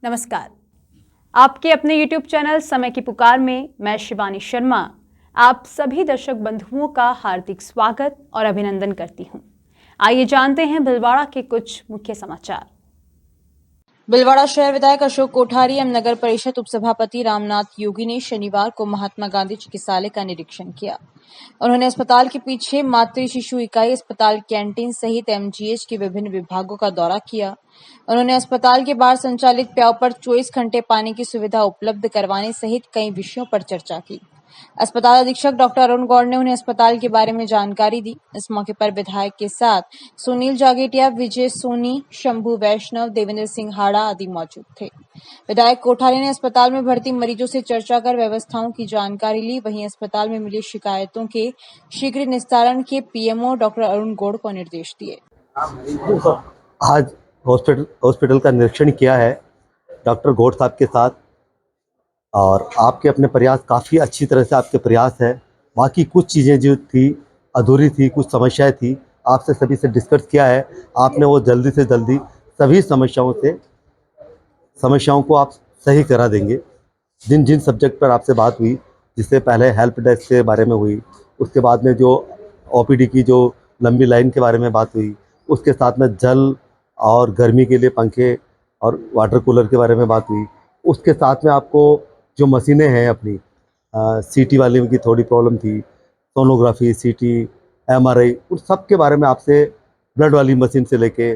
नमस्कार। आपके अपने YouTube चैनल समय की पुकार में मैं शिवानी शर्मा आप सभी दर्शक बंधुओं का हार्दिक स्वागत और अभिनंदन करती हूं। आइए जानते हैं भीलवाड़ा के कुछ मुख्य समाचार। भीलवाड़ा शहर विधायक अशोक कोठारी एवं नगर परिषद उपसभापति रामनाथ योगी ने शनिवार को महात्मा गांधी चिकित्सालय का निरीक्षण किया। उन्होंने अस्पताल के पीछे मातृ शिशु इकाई, अस्पताल कैंटीन सहित एमजीएच के विभिन्न विभागों का दौरा किया। उन्होंने अस्पताल के बाहर संचालित प्याऊ पर 24 घंटे पानी की सुविधा उपलब्ध करवाने सहित कई विषयों पर चर्चा की। अस्पताल अधीक्षक डॉक्टर अरुण गौड़ ने उन्हें अस्पताल के बारे में जानकारी दी। इस मौके पर विधायक के साथ सुनील जागेटिया, विजय सोनी, शंभू वैष्णव, देवेंद्र सिंह हाड़ा आदि मौजूद थे। विधायक कोठारी ने अस्पताल में भर्ती मरीजों से चर्चा कर व्यवस्थाओं की जानकारी ली। वहीं अस्पताल में मिली शिकायतों के शीघ्र निस्तारण के पीएमओ डॉक्टर अरुण गौड़ को निर्देश दिए। आज हॉस्पिटल का निरीक्षण किया है डॉक्टर गौड़ साहब के साथ, और आपके अपने प्रयास काफ़ी अच्छी तरह से आपके प्रयास है। बाकी कुछ चीज़ें जो थी अधूरी थी, कुछ समस्याएं थी, आपसे सभी से डिस्कस किया है। आपने वो जल्दी से जल्दी सभी समस्याओं को आप सही करा देंगे। जिन जिन सब्जेक्ट पर आपसे बात हुई, जिससे पहले हेल्प डेस्क के बारे में हुई, उसके बाद में जो ओपीडी की जो लंबी लाइन के बारे में बात हुई, उसके साथ में जल और गर्मी के लिए पंखे और वाटर कूलर के बारे में बात हुई, उसके साथ में आपको जो मशीनें हैं अपनी सीटी वाली की थोड़ी प्रॉब्लम थी, सोनोग्राफी, सीटी, एमआरआई, उन सब के बारे में आपसे ब्लड वाली मशीन से लेके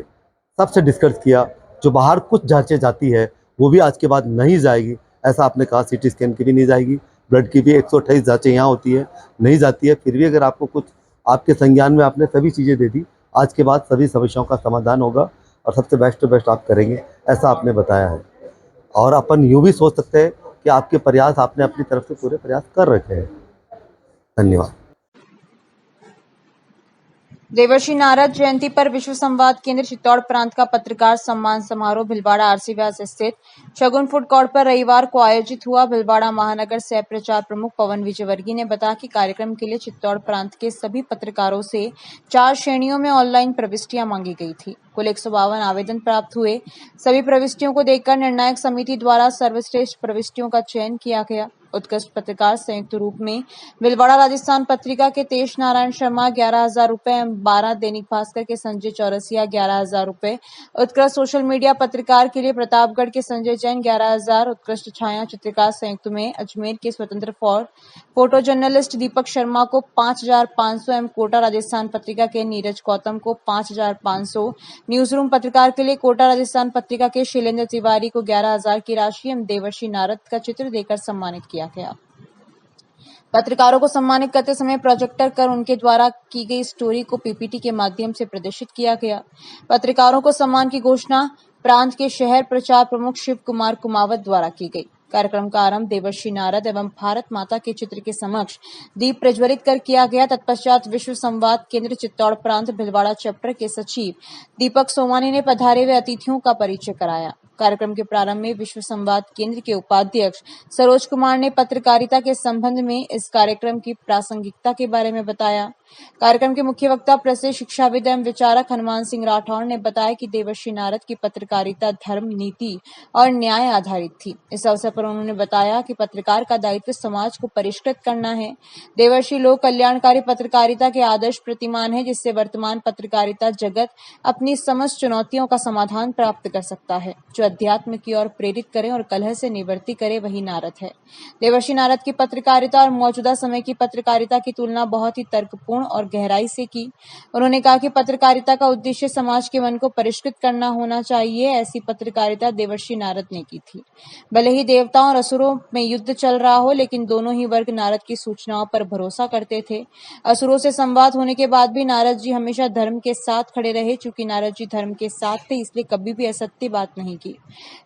सबसे डिस्कस किया। जो बाहर कुछ जांचें जाती है वो भी आज के बाद नहीं जाएगी, ऐसा आपने कहा। सीटी स्कैन की भी नहीं जाएगी, ब्लड की भी 128 जांचें यहाँ होती है, नहीं जाती है। फिर भी अगर आपको कुछ आपके संज्ञान में आपने सभी चीज़ें दे दी, आज के बाद सभी समस्याओं का समाधान होगा और सबसे बेस्ट आप करेंगे, ऐसा आपने बताया है। और अपन यूँ भी सोच सकते हैं कि आपके प्रयास आपने अपनी तरफ से पूरे प्रयास कर रखे हैं। धन्यवाद। देवर्षि नारद जयंती पर विश्व संवाद केंद्र चित्तौड़ प्रांत का पत्रकार सम्मान समारोह भीलवाड़ा आरसी व्यास स्थित शगुन फूड कोर्ट पर रविवार को आयोजित हुआ। भीलवाड़ा महानगर सह प्रचार प्रमुख पवन विजयवर्गीय ने बताया कि कार्यक्रम के लिए चित्तौड़ प्रांत के सभी पत्रकारों से 4 श्रेणियों में ऑनलाइन प्रविष्टियां मांगी गई थी। कुल 152 आवेदन प्राप्त हुए। सभी प्रविष्टियों को देखकर निर्णायक समिति द्वारा सर्वश्रेष्ठ प्रविष्टियों का चयन किया गया। उत्कृष्ट पत्रकार संयुक्त रूप में भीलवाड़ा राजस्थान पत्रिका के तेज नारायण शर्मा 11,000 रुपए, 12 दैनिक भास्कर के संजय चौरसिया 11,000 रुपए, उत्कृष्ट सोशल मीडिया पत्रकार के लिए प्रतापगढ़ के संजय जैन 11,000, उत्कृष्ट छाया चित्रकार संयुक्त में अजमेर के स्वतंत्र फोटो जर्नलिस्ट दीपक शर्मा को 5,500 एवं कोटा राजस्थान पत्रिका के नीरज गौतम को 5,500, न्यूज रूम पत्रकार के लिए कोटा राजस्थान पत्रिका के शैलेंद्र तिवारी को 11,000 की राशि एवं देवर्षि नारद का चित्र देकर सम्मानित किया गया। पत्रकारों को सम्मानित करते समय प्रोजेक्टर कर उनके द्वारा की गई स्टोरी को पीपीटी के माध्यम से प्रदर्शित किया गया। पत्रकारों को सम्मान की घोषणा प्रांत के शहर प्रचार प्रमुख शिव कुमार कुमावत द्वारा की गई। कार्यक्रम का आरंभ देवर्षि नारद एवं भारत माता के चित्र के समक्ष दीप प्रज्वलित कर किया गया। तत्पश्चात विश्व संवाद केंद्र चित्तौड़ प्रांत भीलवाड़ा चैप्टर के सचिव दीपक सोमानी ने पधारे हुए अतिथियों का परिचय कराया। कार्यक्रम के प्रारंभ में विश्व संवाद केंद्र के उपाध्यक्ष सरोज कुमार ने पत्रकारिता के संबंध में इस कार्यक्रम की प्रासंगिकता के बारे में बताया। कार्यक्रम के मुख्य वक्ता प्रसिद्ध शिक्षाविद एवं विचारक हनुमान सिंह राठौर ने बताया कि देवर्षि नारद की पत्रकारिता धर्म, नीति और न्याय आधारित थी। इस अवसर पर उन्होंने बताया कि पत्रकार का दायित्व समाज को परिष्कृत करना है। देवर्षि लोक कल्याणकारी पत्रकारिता के आदर्श प्रतिमान है, जिससे वर्तमान पत्रकारिता जगत अपनी समस्त चुनौतियों का समाधान प्राप्त कर सकता है। जो अध्यात्म की ओर प्रेरित करे और कलह से निवृत्ति करे, वही नारद है। देवर्षि नारद की पत्रकारिता और मौजूदा समय की पत्रकारिता की तुलना बहुत ही तर्कपूर्ण और गहराई से की। उन्होंने कहा कि पत्रकारिता का उद्देश्य समाज के मन को परिष्कृत करना होना चाहिए। ऐसी पत्रकारिता देवर्षि नारद ने की थी। भले ही देवताओं और असुरों में युद्ध चल रहा हो, लेकिन दोनों ही वर्ग नारद की सूचनाओं पर भरोसा करते थे। असुरों से संवाद होने के बाद भी नारद जी हमेशा धर्म के साथ खड़े रहे। चूंकि नारद जी धर्म के साथ थे, इसलिए कभी भी असत्य बात नहीं की।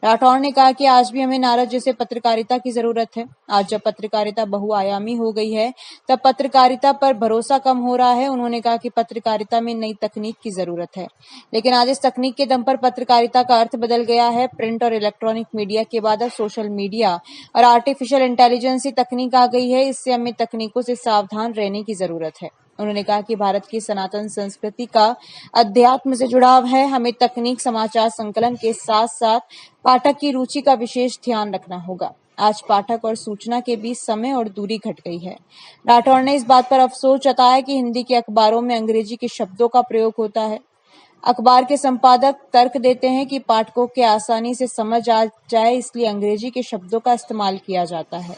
राठौर ने कहा कि आज भी हमें नारद जैसे पत्रकारिता की जरूरत है। आज जब पत्रकारिता बहुआयामी हो गई है, तब पत्रकारिता पर भरोसा कम हो रहा है। उन्होंने कहा कि पत्रकारिता में नई तकनीक की जरूरत है, लेकिन आज इस तकनीक के दम पर पत्रकारिता का अर्थ बदल गया है। प्रिंट और इलेक्ट्रॉनिक मीडिया के बाद अब सोशल मीडिया और आर्टिफिशियल इंटेलिजेंस की तकनीक आ गई है। इससे हमें तकनीकों से सावधान रहने की जरूरत है। उन्होंने कहा कि भारत की सनातन संस्कृति का अध्यात्म से जुड़ाव है। हमें तकनीक, समाचार संकलन के साथ साथ पाठक की रुचि का विशेष ध्यान रखना होगा। आज पाठक और सूचना के बीच समय और दूरी घट गई है। राठौड़ ने इस बात पर अफसोस जताया कि हिंदी के अखबारों में अंग्रेजी के शब्दों का प्रयोग होता है। अखबार के संपादक तर्क देते हैं कि पाठकों के आसानी से समझ आ जाए, इसलिए अंग्रेजी के शब्दों का इस्तेमाल किया जाता है।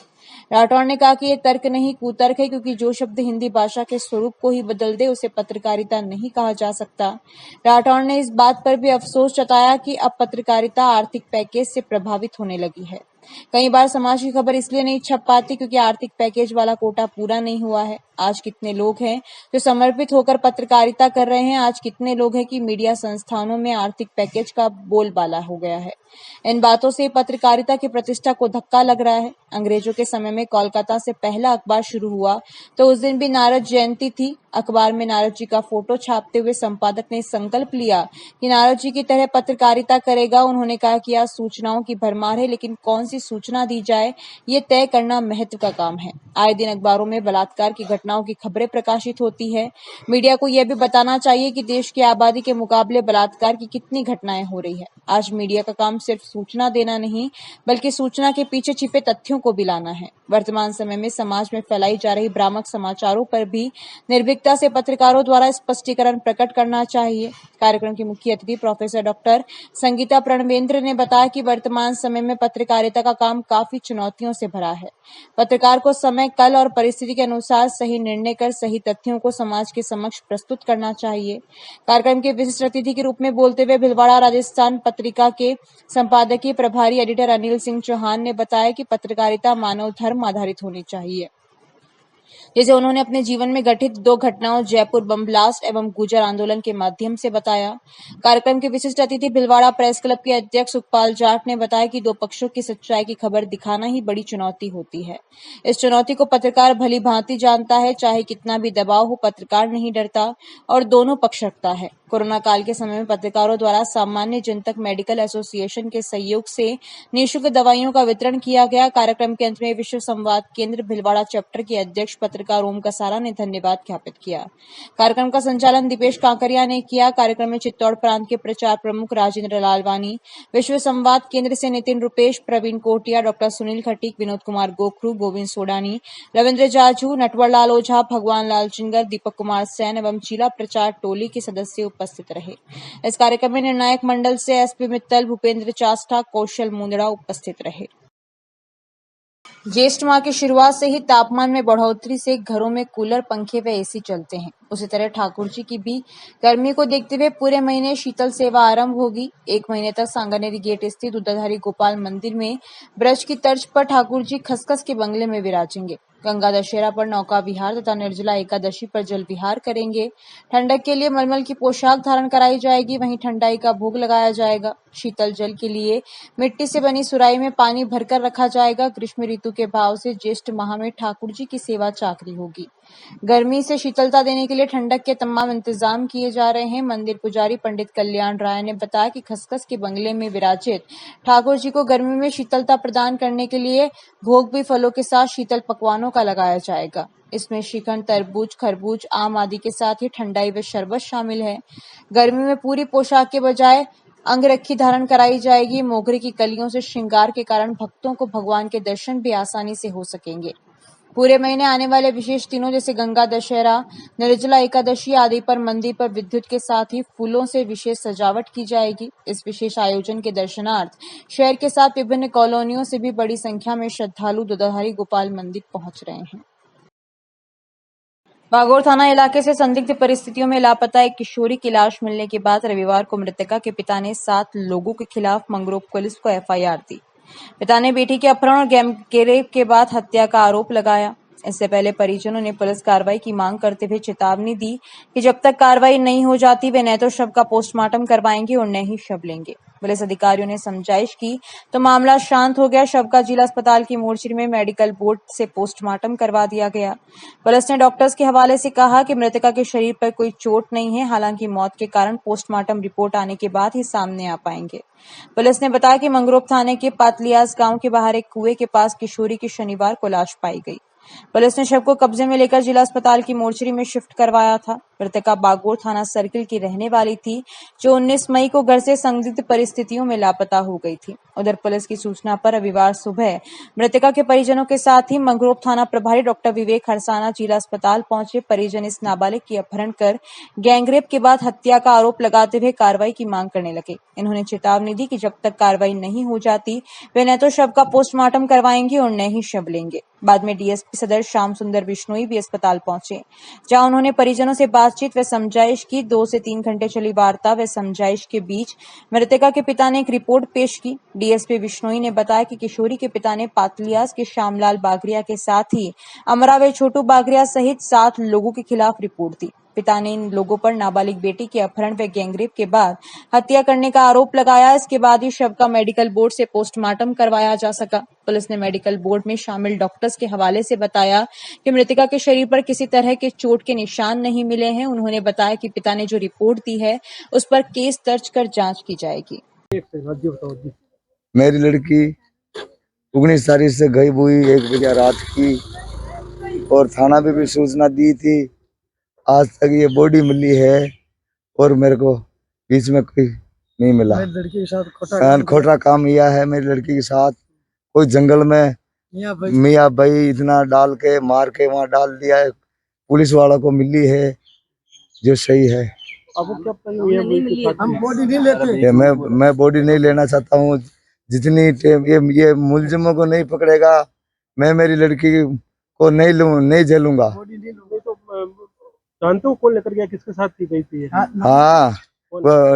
राठौड़ ने कहा कि ये तर्क नहीं, कुतर्क है, क्योंकि जो शब्द हिंदी भाषा के स्वरूप को ही बदल दे उसे पत्रकारिता नहीं कहा जा सकता। राठौड़ ने इस बात पर भी अफसोस जताया कि अब पत्रकारिता आर्थिक पैकेज से प्रभावित होने लगी है। कई बार समाज की खबर इसलिए नहीं छप पाती क्योंकि आर्थिक पैकेज वाला कोटा पूरा नहीं हुआ है। आज कितने लोग हैं जो समर्पित होकर पत्रकारिता कर रहे हैं। आज कितने लोग हैं कि मीडिया संस्थानों में आर्थिक पैकेज का बोलबाला हो गया है। इन बातों से पत्रकारिता की प्रतिष्ठा को धक्का लग रहा है। अंग्रेजों के समय में कोलकाता से पहला अखबार शुरू हुआ तो उस दिन भी नारद जयंती थी। अखबार में नारद जी का फोटो छापते हुए संपादक ने संकल्प लिया कि नारद जी की तरह पत्रकारिता करेगा। उन्होंने कहा कि आज सूचनाओं की भरमार है, लेकिन कौन सी सूचना दी जाए ये तय करना महत्व का काम है। आए दिन अखबारों में बलात्कार की घटनाओं की खबरें प्रकाशित होती है। मीडिया को यह भी बताना चाहिए कि देश की आबादी के मुकाबले बलात्कार की कितनी घटनाएं हो रही है। आज मीडिया का काम सिर्फ सूचना देना नहीं, बल्कि सूचना के पीछे छिपे तथ्यों को भी लाना है। वर्तमान समय में समाज में फैलाई जा रही भ्रामक समाचारों पर भी निर्भीकता से पत्रकारों द्वारा स्पष्टीकरण प्रकट करना चाहिए। कार्यक्रम की मुख्य अतिथि प्रोफेसर डॉक्टर संगीता प्रणवेंद्र ने बताया कि वर्तमान समय में पत्रकारिता का काम काफी चुनौतियों से भरा है। पत्रकार को समय, कल और परिस्थिति के अनुसार सही निर्णय कर सही तथ्यों को समाज के समक्ष प्रस्तुत करना चाहिए। कार्यक्रम के विशिष्ट अतिथि के रूप में बोलते हुए भिलवाड़ा राजस्थान पत्रिका के संपादकीय प्रभारी एडिटर अनिल सिंह चौहान ने बताया कि पत्रकारिता मानव धर्म आधारित होनी चाहिए, जिसे उन्होंने अपने जीवन में घटित 2 घटनाओं जयपुर बम ब्लास्ट एवं गुर्जर आंदोलन के माध्यम से बताया। कार्यक्रम के विशिष्ट अतिथि भिलवाड़ा प्रेस क्लब के अध्यक्ष सुखपाल जाट ने बताया कि 2 पक्षों की सच्चाई की खबर दिखाना ही बड़ी चुनौती होती है। इस चुनौती को पत्रकार भली भांति जानता है। चाहे कितना भी दबाव हो, पत्रकार नहीं डरता और दोनों पक्ष रखता है। कोरोना काल के समय में पत्रकारों द्वारा सामान्य जन तक मेडिकल एसोसिएशन के सहयोग से निःशुल्क दवाइयों का वितरण किया गया। कार्यक्रम के अंत में विश्व संवाद केंद्र भिलवाड़ा चैप्टर के अध्यक्ष पत्रकार ओम कसारा ने धन्यवाद ज्ञापित किया। कार्यक्रम का संचालन दीपेश कांकरिया ने किया। कार्यक्रम में चित्तौड़ प्रांत के प्रचार प्रमुख राजेंद्र लालवानी, विश्व संवाद केंद्र से नितिन रुपेश, प्रवीण कोटिया, डॉक्टर सुनील खटीक, विनोद कुमार गोखरू, गोविंद सोडानी, रविंद्र जाजू, नटवर लाल ओझा, भगवान लाल चिंगर, दीपक कुमार सैन एवं जिला प्रचार टोली के सदस्य उपस्थित रहे। इस कार्यक्रम में निर्णायक मंडल से एसपी मित्तल, भूपेंद्र चास्टा, कौशल मुंदड़ा उपस्थित रहे। ज्येष्ठ माह की शुरुआत से ही तापमान में बढ़ोतरी से घरों में कूलर, पंखे व एसी चलते हैं। उसी तरह ठाकुर जी की भी गर्मी को देखते हुए पूरे महीने शीतल सेवा आरंभ होगी। 1 महीने तक सांगानेरी गेट स्थित दूधाधारी गोपाल मंदिर में ब्रज की तर्ज पर ठाकुर जी खसखस के बंगले में विराजेंगे। गंगा दशहरा पर नौका विहार तथा निर्जला एकादशी पर जल विहार करेंगे। ठंडक के लिए मलमल की पोशाक धारण कराई जाएगी, वहीं ठंडाई का भोग लगाया जाएगा। शीतल जल के लिए मिट्टी से बनी सुराही में पानी भरकर रखा जाएगा। ग्रीष्म ऋतु के भाव से ज्येष्ठ माह में ठाकुर जी की सेवा चाकरी होगी। गर्मी से शीतलता देने के लिए ठंडक के तमाम इंतजाम किए जा रहे हैं। मंदिर पुजारी पंडित कल्याण राय ने बताया कि खसखस के बंगले में विराजित ठाकुर जी को गर्मी में शीतलता प्रदान करने के लिए भोग भी फलों के साथ शीतल पकवानों का लगाया जाएगा। इसमें श्रीखंड, तरबूज, खरबूज, आम आदि के साथ ही ठंडाई व शरबत शामिल है। गर्मी में पूरी पोशाक के बजाय अंगरखी धारण कराई जाएगी। मोगरे की कलियों से श्रृंगार के कारण भक्तों को भगवान के दर्शन भी आसानी से हो सकेंगे। पूरे महीने आने वाले विशेष दिनों जैसे गंगा दशहरा, निर्जला एकादशी आदि पर मंदिर पर विद्युत के साथ ही फूलों से विशेष सजावट की जाएगी। इस विशेष आयोजन के दर्शनार्थ शहर के साथ विभिन्न कॉलोनियों से भी बड़ी संख्या में श्रद्धालु दूधाधारी गोपाल मंदिर पहुंच रहे हैं। बागौर थाना इलाके से संदिग्ध परिस्थितियों में लापता एक किशोरी की लाश मिलने के बाद रविवार को मृतका के पिता ने 7 लोगों के खिलाफ मंगरों पुलिस को एफआईआर दी। पिता ने बेटी के अपहरण और गैंगरेप के बाद हत्या का आरोप लगाया। इससे पहले परिजनों ने पुलिस कार्रवाई की मांग करते हुए चेतावनी दी कि जब तक कार्रवाई नहीं हो जाती वे न तो शव का पोस्टमार्टम करवाएंगे और न ही शव लेंगे। पुलिस अधिकारियों ने समझाइश की तो मामला शांत हो गया। शव का जिला अस्पताल की मोर्चरी में मेडिकल बोर्ड से पोस्टमार्टम करवा दिया गया। पुलिस ने डॉक्टर्स के हवाले से कहा कि मृतका के शरीर पर कोई चोट नहीं है। हालांकि मौत के कारण पोस्टमार्टम रिपोर्ट आने के बाद ही सामने आ पाएंगे। पुलिस ने बताया कि मंगरोप थाने के पातलियास गांव के बाहर एक कुएं के पास किशोरी की शनिवार को लाश पाई गई। पुलिस ने शव को कब्जे में लेकर जिला अस्पताल की मोर्चरी में शिफ्ट करवाया था। मृतका बागोर थाना सर्किल की रहने वाली थी, जो 19 मई को घर से संदिग्ध परिस्थितियों में लापता हो गई थी। उधर पुलिस की सूचना पर रविवार सुबह मृतका के परिजनों के साथ ही मंगरोप थाना प्रभारी डॉक्टर विवेक हरसाना जिला अस्पताल पहुंचे। परिजन इस नाबालिग की अपहरण कर गैंगरेप के बाद हत्या का आरोप लगाते हुए कार्रवाई की मांग करने लगे। इन्होंने चेतावनी दी कि जब तक कार्रवाई नहीं हो जाती वे न तो शव का पोस्टमार्टम करवाएंगे और न ही शव लेंगे। बाद में डीएसपी सदर श्याम सुंदर बिश्नोई भी अस्पताल पहुंचे, जहां उन्होंने परिजनों से बातचीत व समझाइश की। 2 से 3 घंटे चली वार्ता व समझाइश के बीच मृतका के पिता ने एक रिपोर्ट पेश की। डीएसपी बिश्नोई ने बताया कि किशोरी के पिता ने पातलियास के श्यामलाल बागरिया के साथ ही अमरा व छोटू बागरिया सहित 7 लोगों के खिलाफ रिपोर्ट दी। पिता ने इन लोगों पर नाबालिग बेटी के अपहरण व गैंगरेप के बाद हत्या करने का आरोप लगाया। इसके बाद ही शव का मेडिकल बोर्ड से पोस्टमार्टम करवाया जा सका। पुलिस ने मेडिकल बोर्ड में शामिल डॉक्टर्स के हवाले से बताया कि मृतका के शरीर पर किसी तरह के चोट के निशान नहीं मिले हैं। उन्होंने बताया कि पिता ने जो रिपोर्ट दी है उस पर केस दर्ज कर जांच की जाएगी। मेरी लड़की 19 तारीख से गई हुई 1 बजे रात की, और थाना पे भी सूचना दी थी। आज तक ये बॉडी मिली है और मेरे को बीच में कोई नहीं मिला। मेरी लड़की के साथ खोटा काम किया है मेरी लड़की के साथ। कोई जंगल में मियाँ भाई इतना डाल के मार के वहाँ डाल दिया है। पुलिस वालों को मिली है जो सही है। हम बॉडी नहीं लेते। मैं बॉडी नहीं लेना चाहता हूँ। जितनी ये मुलजिमों को नहीं पकड़ेगा, मैं मेरी लड़की को नहीं झेलूंगा। जानते हो कौन लेकर गया, किसके साथ की गई थी? हाँ,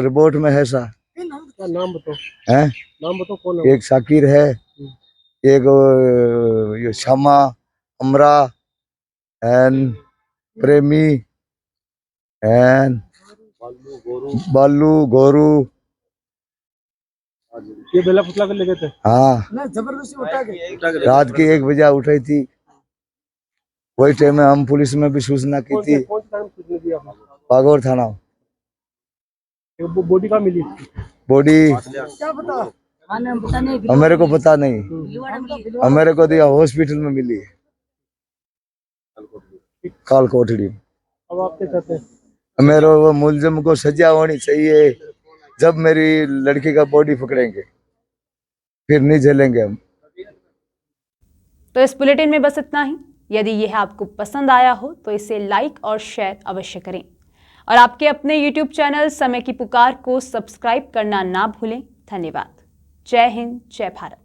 रिपोर्ट में है सा। क्या नाम बताओ? हैं? नाम बताओ कौन है? एक शाकिर है, एक ये शमा, अमरा एंड प्रेमी एंड बालू गोरू। ये बेला फुसला कर ले गए थे? हाँ, जबरदस्ती उठा के रात की 1 बजे उठाई थी। वही टाइम में हम पुलिस में भी सूचना की थी। कौन सा सूचना दी आपने? बागौर थाना। बॉडी कहाँ मिली? बॉडी क्या पता? मेरे को पता नहीं, मेरे को दिया हॉस्पिटल में मिली है, काल कोठड़ी। अब आप क्या चाहते हैं? मेरे वो मुलजिम को सजा होनी चाहिए। जब मेरी लड़की का बॉडी पकड़ेंगे फिर नहीं झेलेंगे हम। तो इस बुलेटिन में बस इतना ही। यदि यह आपको पसंद आया हो तो इसे लाइक और शेयर अवश्य करें, और आपके अपने YouTube चैनल समय की पुकार को सब्सक्राइब करना ना भूलें। धन्यवाद। जय हिंद, जय भारत।